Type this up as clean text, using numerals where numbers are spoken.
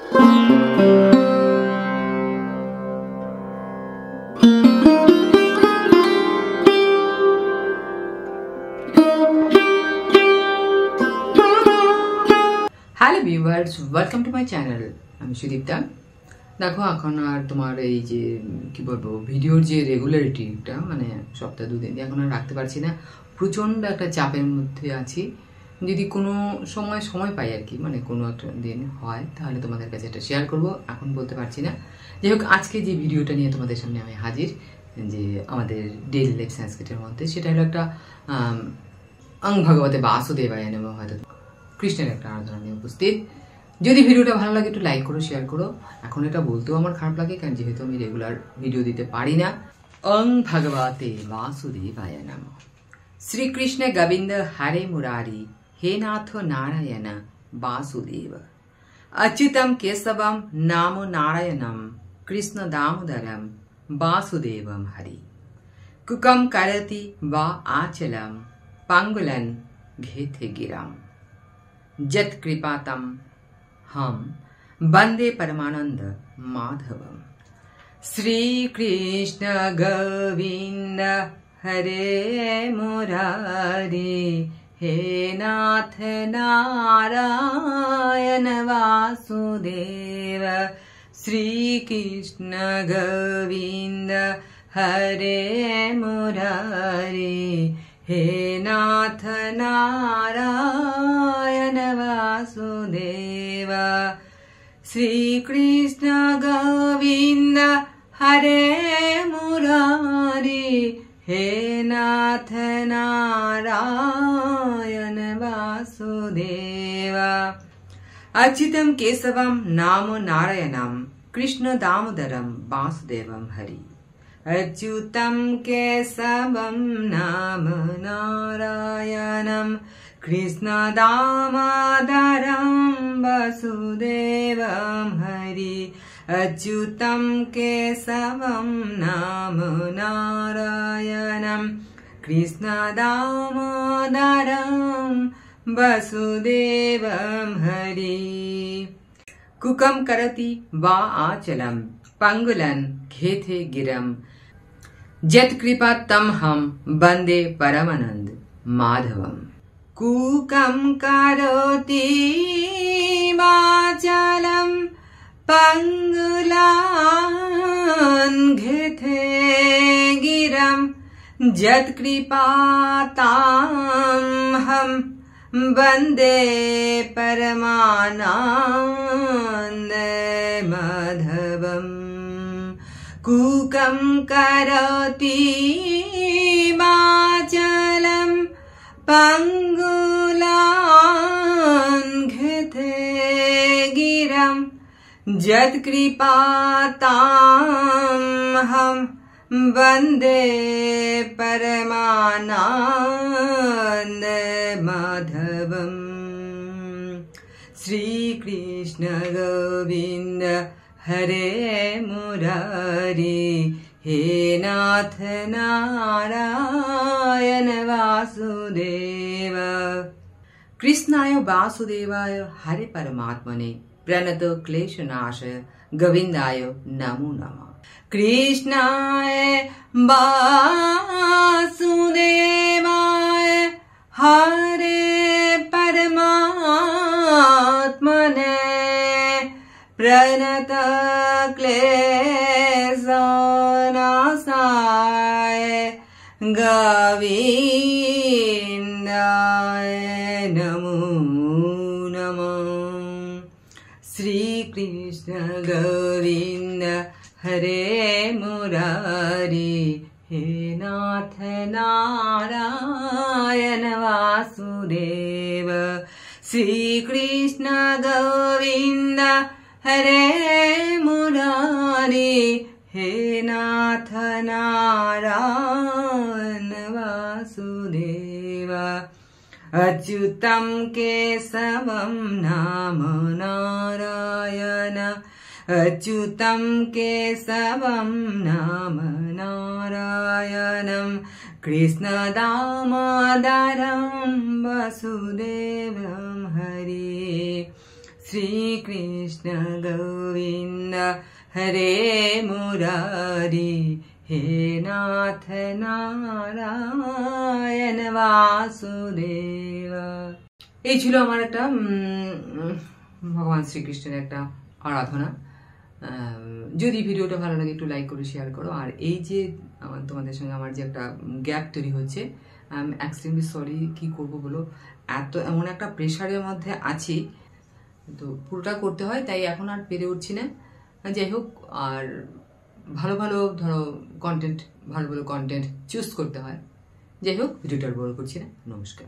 Hello viewers, welcome to my channel. আমি সুদীপ্তা। দেখো, এখন আর তোমার এই যে কি বলবো, ভিডিওর যে রেগুলারিটিটা মানে সপ্তাহে 2 দিন এখন আর রাখতে পারছি না। প্রচণ্ড একটা চাপের মধ্যে আছি। যদি কোনো সময় পাই আর কি, মানে কোনো একটা দিন হয় তাহলে তোমাদের কাছে এটা শেয়ার করব, এখন বলতে পারছি না। যাই হোক, আজকে যে ভিডিওটা নিয়ে তোমাদের সামনে আমি হাজির, যে আমাদের ডেইলি লাইফ সংস্কৃতির মধ্যে, সেটা হলো একটা অং ভগবতে বাসুদেবায় নমঃ, হয়তো কৃষ্ণের একটা আরাধনা নিয়ে উপস্থিত। যদি ভিডিওটা ভালো লাগে একটু লাইক করো, শেয়ার করো। এখন এটা বলতেও আমার খারাপ লাগে, কারণ যেহেতু আমি রেগুলার ভিডিও দিতে পারি না। অং ভগবতে বাসুদেবায় নমঃ। শ্রীকৃষ্ণ গোবিন্দ হরে মুরারি, হে নাথ নারায়ণ বাসুদেব। अच्युतम केशवम नामो नारायणम, कृष्ण दामोदरम वासुदेवम हरि। कुकम करति वा आचलम, पंगुलन घेथे गिरम। जत कृपातम हम वंदे परमानंद माधवम। श्री कृष्ण गोविंद हरे मुरारी, हे नाथ नारायण वासुदेव। श्री कृष्ण गोविंद हरे मुरारी, हे नाथ नारायण वासुदेव। श्री कृष्ण गोविंद हरे मुरारी, हे नाथ नारायण वासुदेव। अच्युतम केशवम नामो नारायणम, कृष्ण दामोदरम वासुदेवम हरि। अच्युतम केशवम नाम नारायणम, कृष्ण दामोदरम वासुदेवम हरि। अच्युतम केशवम नाम नारायणम, कृष्ण दामोदरम वासुदेवम हरि। कुकम करति वा आचलम, पंगुलन घेथे गिरम। जत कृपा तम हम वंदे परमानंद माधवम। कुकम करोति वाचालम, पंगुलान घेथे गिरम। जत कृपा ताम हम वंदे परमानंद माधवम। कुकम करोति वाचालम, पंगुलान घेथे गिरम। जत कृपा ताम हम वंदे परमानंद माधवम। श्री कृष्ण गोविंद हरे मुरारी, हे नाथ नारायण वासुदेव। कृष्णाय वासुदेवाय हरे परमात्मने प्रणत क्लेशनाशाय गोविंदाय नमो नमः। कृष्णाय वासुदेवाय हरे परमात्मने प्रणत क्लेशनाशाय गोविंदाय नमो नमः। श्री कृष्ण गोविंद हरे मुरारी, हे नाथ नारायण वासुदेव। श्री कृष्ण गोविंद हरे मुरारी, हे नाथ नारायण वासुदेव। अच्युतम केशवम नाम नारायण, अच्युतम केशवम नाम नारायणम, कृष्ण दामोदरम वासुदेवम हरि। শ্রীকৃষ্ণ গোবিন্দ হরে মুরারি, হে নাথ নারায়ণ বাসুদেব। এই ছিল আমার একটা ভগবান শ্রীকৃষ্ণের একটা আরাধনা। যদি ভিডিওটা ভালো লাগে একটু লাইক করো, শেয়ার করো। আর এই যে তোমাদের সঙ্গে আমার যে একটা গ্যাপ তৈরি হচ্ছে, আই এম এক্সট্রিমলি সরি। কি করবো বলো, এমন একটা প্রেশারের মধ্যে আছি, তো পুরোটা করতে হয়, তাই এখন আর পেরে উঠছি না। যাই হোক, আর ভালো ভালো ধরো কন্টেন্ট, ভালো ভালো কন্টেন্ট চুজ করতে হয়। যাই হোক, ভিডিওটা আর বড় করছি না। নমস্কার।